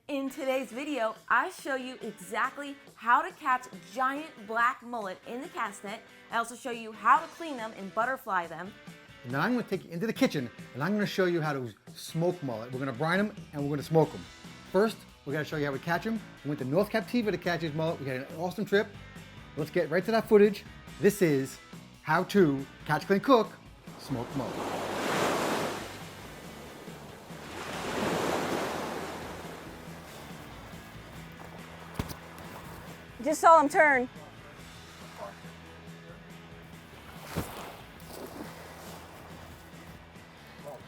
In today's video, I show you exactly how to catch giant black mullet in the cast net. I also show you how to clean them and butterfly them. And now I'm going to take you into the kitchen and I'm going to show you how to smoke mullet. We're going to brine them and we're going to smoke them. First, we're going to show you how we catch them. We went to North Captiva to catch these mullet. We had an awesome trip. Let's get right to that footage. This is how to catch, clean, cook smoked mullet. Just saw him turn.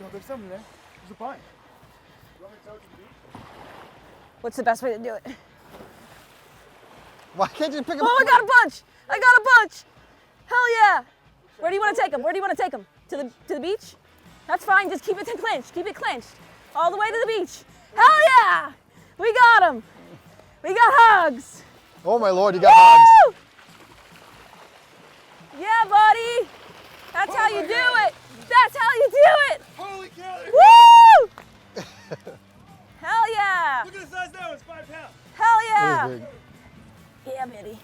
No, there's something there. There's a pine. What's the best way to do it? Why can't you pick him up? Oh, I got a bunch! I got a bunch! Hell yeah! Where do you want to take them? Where do you want to take them? To the beach? That's fine. Just keep it clenched. Keep it clenched. All the way to the beach. Hell yeah! We got them. We got hugs. Oh my Lord, you got hugs. Yeah, buddy. That's how you do it. That's how you do it. Holy cow! Woo! Hell yeah! Look at the size now, it's 5 pounds. Hell yeah! Big. Yeah, baby.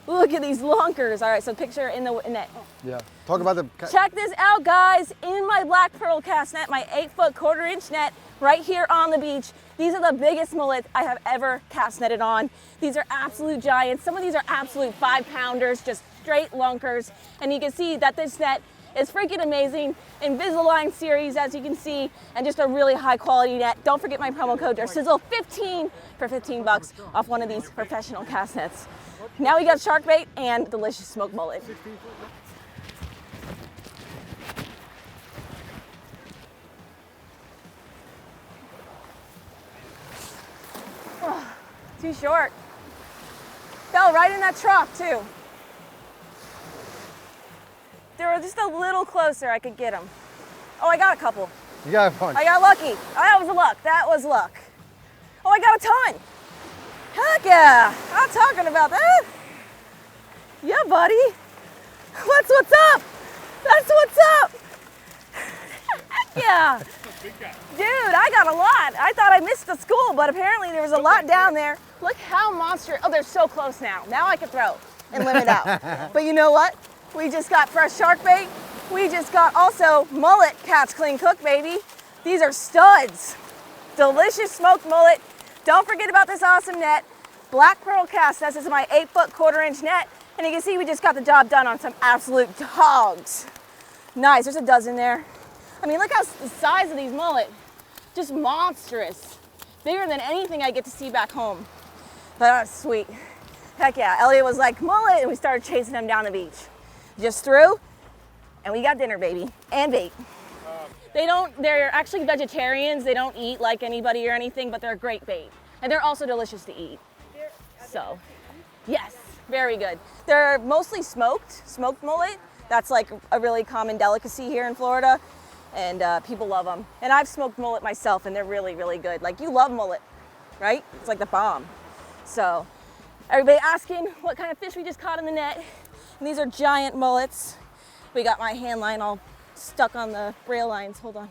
Look at these lunkers. All right, so picture in the net. Yeah, talk about the... Check this out, guys. In my black pearl cast net, my 8-foot 1/4-inch net, right here on the beach. These are the biggest mullets I have ever cast netted on. These are absolute giants. Some of these are absolute 5-pounders, just straight lunkers. And you can see that this net is freaking amazing. Invisalign series, as you can see, and just a really high quality net. Don't forget my promo code Darcizzle 15 for 15 bucks off one of these professional cast nets. Now we got shark bait and delicious smoked mullet. Oh, too short. Fell right in that trough too. They were just a little closer, I could get them. Oh, I got a couple. You got a bunch. I got lucky. Oh, that was luck. That was luck. Oh, I got a ton. Heck yeah. I'm talking about that. Yeah, buddy. What's up? That's what's up. Heck yeah. Dude, I got a lot. I thought I missed the school, but apparently there was a lot down there. Look how monster. Oh, they're so close now. Now I can throw and limit out. But you know what? We just got fresh shark bait. We just got also mullet catch, clean, cook, baby. These are studs. Delicious smoked mullet. Don't forget about this awesome net. Black pearl cast. This is my 8-foot 1/4-inch net. And you can see we just got the job done on some absolute dogs. Nice, there's a dozen there. I mean, look how the size of these mullet. Just monstrous. Bigger than anything I get to see back home. But that's sweet. Heck yeah, Elliot was like, mullet, and we started chasing him down the beach. Just threw, and we got dinner, baby, and bait. They're actually vegetarians. They don't eat like anybody or anything, but they're a great bait. And they're also delicious to eat. So, yes, very good. They're mostly smoked mullet. That's like a really common delicacy here in Florida, and people love them. And I've smoked mullet myself, and they're really, really good. Like, you love mullet, right? It's like the bomb. So, everybody asking what kind of fish we just caught in the net. And these are giant mullets. We got my hand line all stuck on the braille lines. Hold on.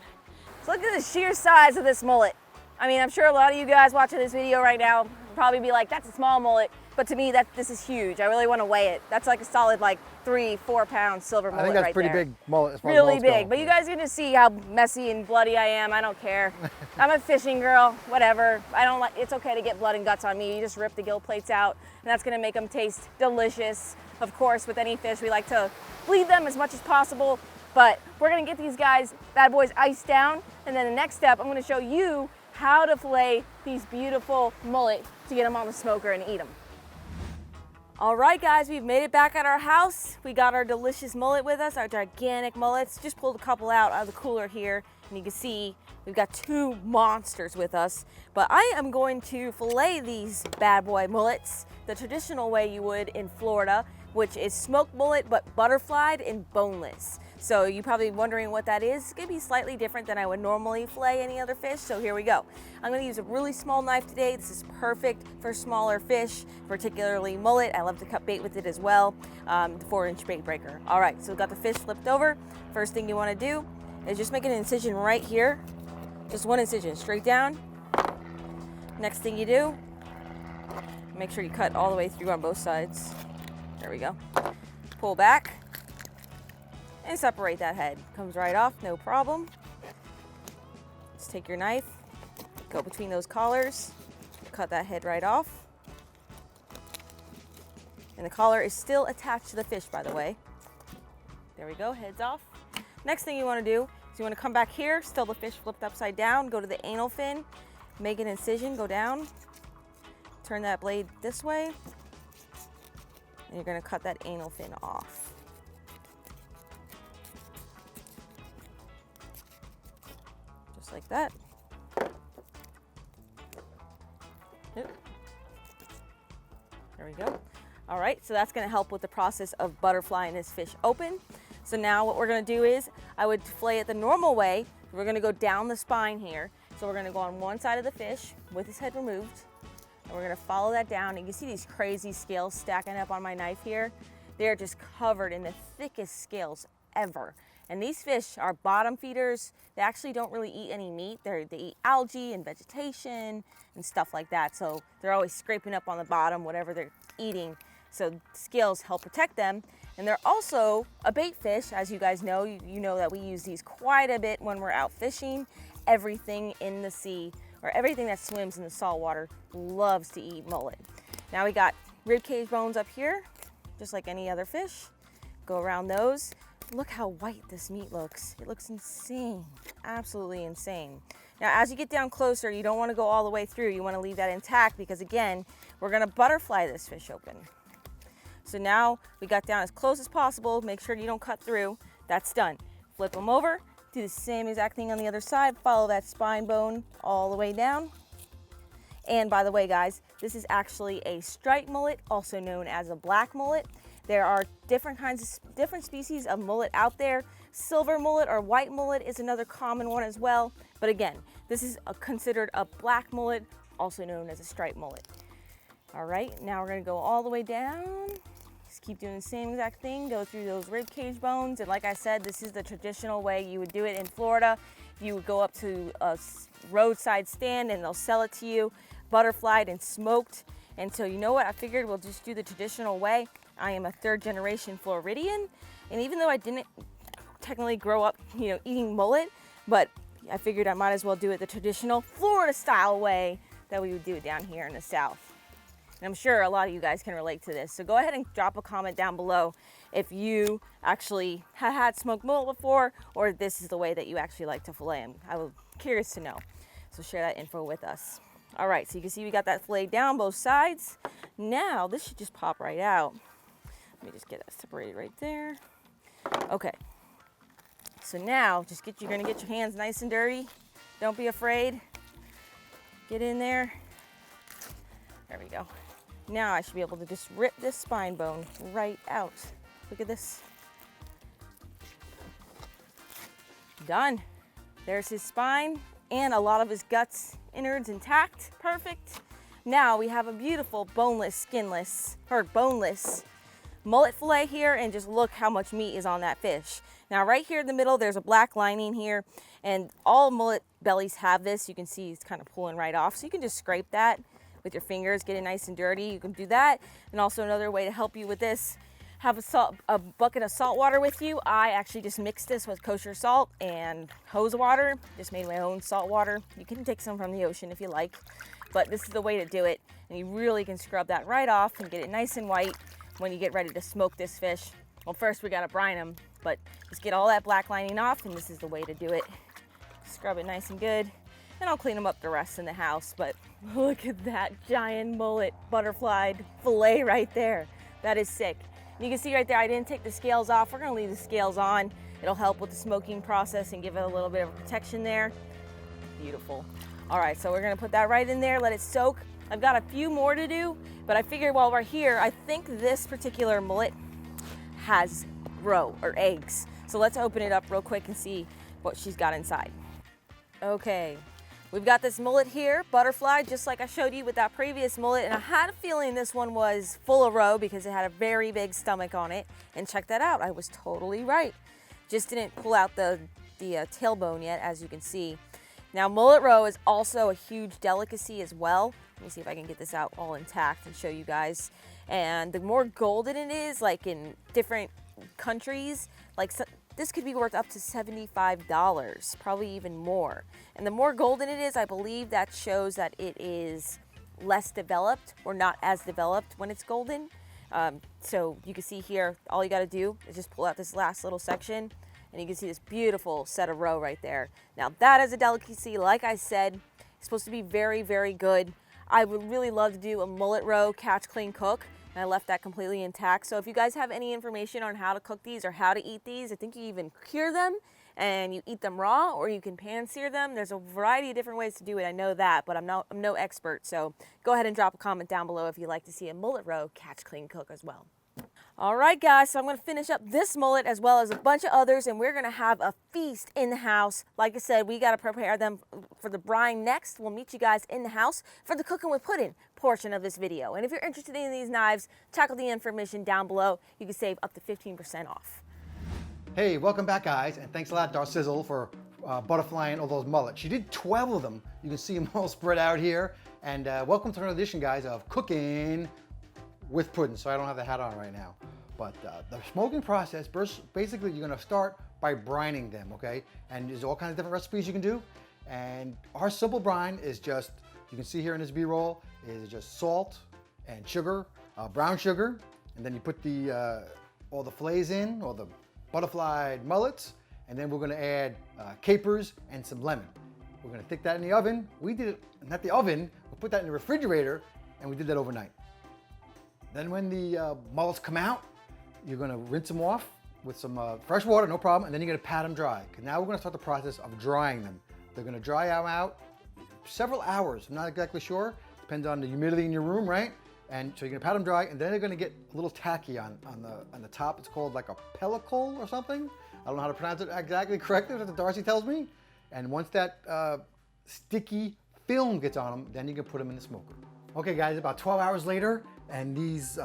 So look at the sheer size of this mullet. I mean, I'm sure a lot of you guys watching this video right now will probably be like, that's a small mullet. But to me, this is huge. I really want to weigh it. That's like a solid like 3-4 pound silver mullet right there. I think that's pretty big mullet. Really big. But you guys are going to see how messy and bloody I am. I don't care. I'm a fishing girl, whatever. It's okay to get blood and guts on me. You just rip the gill plates out, and that's going to make them taste delicious. Of course, with any fish, we like to bleed them as much as possible. But we're going to get these bad boys iced down. And then the next step, I'm going to show you how to fillet these beautiful mullet to get them on the smoker and eat them. All right, guys, we've made it back at our house. We got our delicious mullet with us, our gigantic mullets. Just pulled a couple out of the cooler here, and you can see we've got 2 monsters with us. But I am going to fillet these bad boy mullets the traditional way you would in Florida, which is smoked mullet but butterflied and boneless. So you're probably wondering what that is. It's gonna be slightly different than I would normally fillet any other fish, so here we go. I'm gonna use a really small knife today. This is perfect for smaller fish, particularly mullet. I love to cut bait with it as well, the 4-inch bait breaker. All right, so we've got the fish flipped over. First thing you wanna do is just make an incision right here. Just one incision, straight down, Next thing you do, make sure you cut all the way through on both sides. There we go. Pull back and separate that head. Comes right off, no problem. Just take your knife, go between those collars, cut that head right off. And the collar is still attached to the fish, by the way. There we go, head's off. Next thing you want to do is you want to come back here, still the fish flipped upside down, go to the anal fin, make an incision, go down, turn that blade this way, and you're going to cut that anal fin off. Just like that. Yep. There we go. All right, so that's going to help with the process of butterflying this fish open. So now what we're going to do is, I would fillet it the normal way. We're going to go down the spine here. So we're going to go on one side of the fish with his head removed, and we're going to follow that down. And you can see these crazy scales stacking up on my knife here. They're just covered in the thickest scales ever. And these fish are bottom feeders. They actually don't really eat any meat. They eat algae and vegetation and stuff like that. So they're always scraping up on the bottom, whatever they're eating. So scales help protect them. And they're also a bait fish, as you guys know. You know that we use these quite a bit when we're out fishing. Everything in the sea, or everything that swims in the salt water, loves to eat mullet. Now we got rib cage bones up here, just like any other fish. Go around those. Look how white this meat looks. It looks insane, absolutely insane. Now, as you get down closer, you don't want to go all the way through. You want to leave that intact because, again, we're going to butterfly this fish open. So now we got down as close as possible. Make sure you don't cut through. That's done. Flip them over. Do the same exact thing on the other side. Follow that spine bone all the way down. And by the way, guys, this is actually a striped mullet, also known as a black mullet. There are different species of mullet out there. Silver mullet or white mullet is another common one as well. But again, this is considered a black mullet, also known as a striped mullet. All right, now we're gonna go all the way down. Just keep doing the same exact thing. Go through those rib cage bones. And like I said, this is the traditional way you would do it in Florida. You would go up to a roadside stand and they'll sell it to you, butterflied and smoked. And so you know what, I figured we'll just do the traditional way. I am a third generation Floridian. And even though I didn't technically grow up, eating mullet, but I figured I might as well do it the traditional Florida style way that we would do it down here in the South. And I'm sure a lot of you guys can relate to this. So go ahead and drop a comment down below if you actually have had smoked mullet before, or if this is the way that you actually like to fillet them. I was curious to know. So share that info with us. All right, so you can see we got that fillet down both sides. Now this should just pop right out. Let me just get that separated right there. Okay. So now you're gonna get your hands nice and dirty. Don't be afraid. Get in there. There we go. Now I should be able to just rip this spine bone right out. Look at this. Done. There's his spine and a lot of his guts, innards intact. Perfect. Now we have a beautiful boneless mullet fillet here, and just look how much meat is on that fish. Now right here in the middle, there's a black lining here, and all mullet bellies have this. You can see it's kind of pulling right off. So you can just scrape that with your fingers, get it nice and dirty. You can do that. And also another way to help you with this, have a bucket of salt water with you. I actually just mixed this with kosher salt and hose water. Just made my own salt water. You can take some from the ocean if you like, but this is the way to do it. And you really can scrub that right off and get it nice and white when you get ready to smoke this fish. Well, first we gotta brine them, but just get all that black lining off, and this is the way to do it. Scrub it nice and good, and I'll clean them up the rest in the house. But look at that giant mullet butterflied fillet right there. That is sick. And you can see right there, I didn't take the scales off. We're gonna leave the scales on. It'll help with the smoking process and give it a little bit of protection there. Beautiful. All right, so we're gonna put that right in there, let it soak. I've got a few more to do, but I figured while we're here, I think this particular mullet has roe or eggs. So let's open it up real quick and see what she's got inside. Okay, we've got this mullet here, butterfly, just like I showed you with that previous mullet. And I had a feeling this one was full of roe because it had a very big stomach on it. And check that out, I was totally right. Just didn't pull out the tailbone yet, as you can see. Now, mullet roe is also a huge delicacy as well. Let me see if I can get this out all intact and show you guys. And the more golden it is, like in different countries, like this could be worth up to $75, probably even more. And the more golden it is, I believe that shows that it is less developed or not as developed when it's golden. So you can see here, all you gotta do is just pull out this last little section and you can see this beautiful set of roe right there. Now that is a delicacy, like I said, it's supposed to be very, very good. I would really love to do a mullet roe catch, clean, cook, and I left that completely intact. So if you guys have any information on how to cook these or how to eat these, I think you even cure them and you eat them raw or you can pan sear them. There's a variety of different ways to do it, I know that, but I'm no expert. So go ahead and drop a comment down below if you'd like to see a mullet roe catch, clean, cook as well. All right, guys, so I'm going to finish up this mullet as well as a bunch of others, and we're going to have a feast in the house. Like I said, we got to prepare them for the brine next. We'll meet you guys in the house for the cooking with pudding portion of this video. And if you're interested in these knives, check out the information down below. You can save up to 15% off. Hey, welcome back, guys, and thanks a lot, Darcizzle, for butterflying all those mullets. She did 12 of them. You can see them all spread out here. And welcome to another edition, guys, of Cooking with Pudding. So I don't have the hat on right now. But the smoking process, basically you're gonna start by brining them, okay? And there's all kinds of different recipes you can do. And our simple brine is just, you can see here in this B-roll, is just salt and sugar, brown sugar. And then you put all the fillets in, all the butterflied mullets. And then we're gonna add capers and some lemon. We're gonna stick that in the oven. We did it, not the oven, we put that in the refrigerator and we did that overnight. Then when the mullets come out, you're gonna rinse them off with some fresh water, no problem, and then you're gonna pat them dry. Now we're gonna start the process of drying them. They're gonna dry out several hours. I'm not exactly sure. Depends on the humidity in your room, right? And so you're gonna pat them dry, and then they're gonna get a little tacky on the top. It's called like a pellicle or something. I don't know how to pronounce it exactly correctly, that's what Darcy tells me. And once that sticky film gets on them, then you can put them in the smoker. Okay guys, about 12 hours later, and these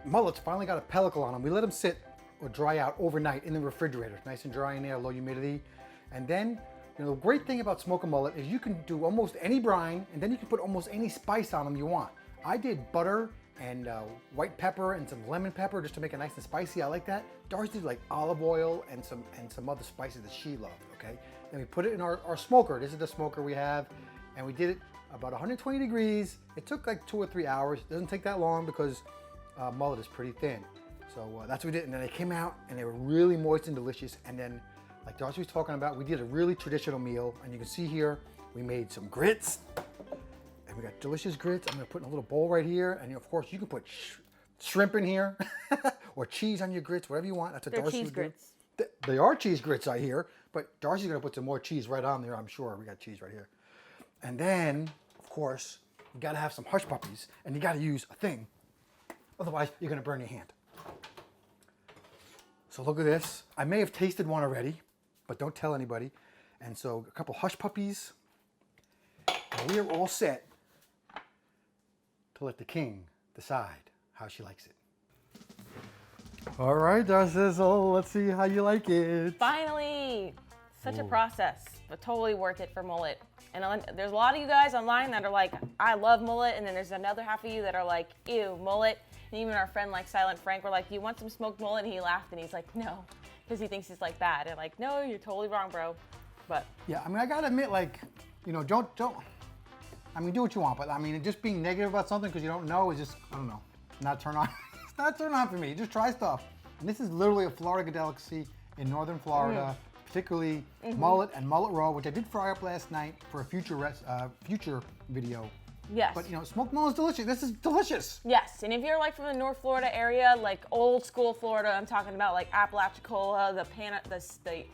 mullets finally got a pellicle on them. We let them sit or dry out overnight in the refrigerator. Nice and dry in there, low humidity. And then, you know, the great thing about smoking mullet is you can do almost any brine, and then you can put almost any spice on them you want. I did butter and white pepper and some lemon pepper just to make it nice and spicy. I like that. Darcy did like olive oil and some other spices that she loved, okay? Then we put it in our smoker. This is the smoker we have, and we did it about 120 degrees. It took like 2 or 3 hours. It doesn't take that long because mullet is pretty thin. So that's what we did. And then they came out and they were really moist and delicious. And then, like Darcy was talking about, we did a really traditional meal. And you can see here, we made some grits. And we got delicious grits. I'm gonna put in a little bowl right here. And of course, you can put shrimp in here or cheese on your grits, whatever you want. That's what Darcy would do. Grits. They are cheese grits, I hear. But Darcy's gonna put some more cheese right on there, I'm sure. We got cheese right here. And then, of course, you gotta have some hush puppies and you gotta use a thing. Otherwise, you're gonna burn your hand. So look at this. I may have tasted one already, but don't tell anybody. And so a couple hush puppies. And we are all set to let the king decide how she likes it. All right, Darcizzle, let's see how you like it. Finally! Such a process, but totally worth it for mullet. And there's a lot of you guys online that are like, I love mullet, and then there's another half of you that are like, ew, mullet. And even our friend like Silent Frank were like, do you want some smoked mullet? And he laughed and he's like, no, because he thinks it's like bad. And like, no, you're totally wrong, bro. But yeah, I mean, I gotta admit, like, you know, don't. I mean, do what you want, but I mean, just being negative about something because you don't know is just, I don't know, not turn on. It's not turn on for me. Just try stuff. And this is literally a Florida delicacy in northern Florida. Particularly mullet and mullet roe, which I did fry up last night for a future video. Yes. But you know, smoked mullet is delicious. This is delicious. Yes, and if you're like from the North Florida area, like old school Florida, I'm talking about like Apalachicola, the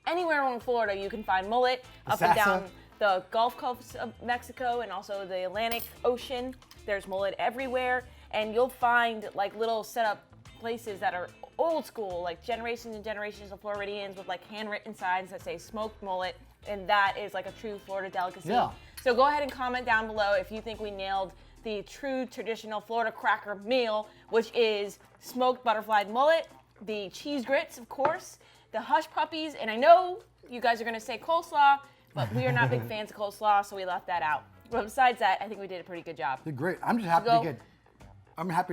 anywhere in Florida, you can find mullet up and down the Gulf Coast of Mexico and also the Atlantic Ocean. There's mullet everywhere, and you'll find like little setup places that are old school, like generations and generations of Floridians with like handwritten signs that say smoked mullet, and that is like a true Florida delicacy. Yeah. So go ahead and comment down below if you think we nailed the true traditional Florida cracker meal, which is smoked butterflied mullet, the cheese grits, of course, the hush puppies, and I know you guys are gonna say coleslaw, but we are not big fans of coleslaw, so we left that out. But besides that, I think we did a pretty good job. They're great. I'm just happy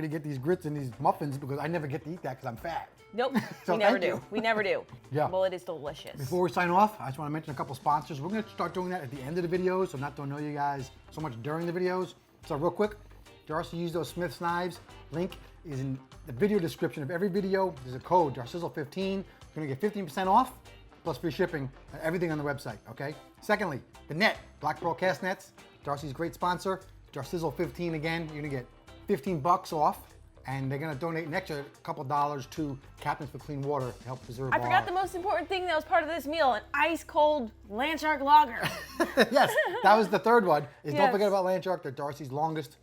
to get these grits and these muffins because I never get to eat that because I'm fat. Nope, So we never thank do. you. We never do. Yeah. Well, it is delicious. Before we sign off, I just want to mention a couple sponsors. We're going to start doing that at the end of the videos, so not to annoy you guys so much during the videos. So real quick, Darcy used those Smith's knives. Link is in the video description of every video. There's a code, Darcizzle15. You're going to get 15% off plus free shipping on everything on the website, okay? Secondly, the net, Black Pearl Cast Nets. Darcy's great sponsor. Darcizzle15 again. You're going to get 15 bucks off. And they're going to donate an extra couple dollars to Captains for Clean Water to help preserve I forgot the most important thing that was part of this meal, an ice cold Land Shark lager. Yes, that was the third one. Don't Yes. forget about Land Shark. They're Darcy's longest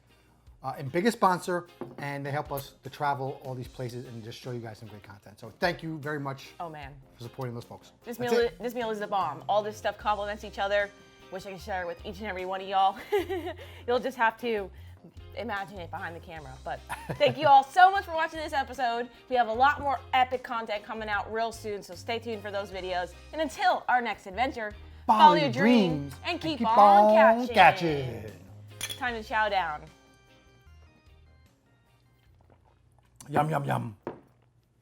and biggest sponsor, and they help us to travel all these places and just show you guys some great content. So thank you very much Oh man, for supporting those folks. this That's meal is the bomb. All this stuff complements each other. Wish I could share it with each and every one of y'all. You'll just have to imagine it behind the camera. But thank you all so much for watching this episode. We have a lot more epic content coming out real soon, so stay tuned for those videos. And until our next adventure, follow your dreams and keep on catching. Time to chow down. Yum, yum, yum.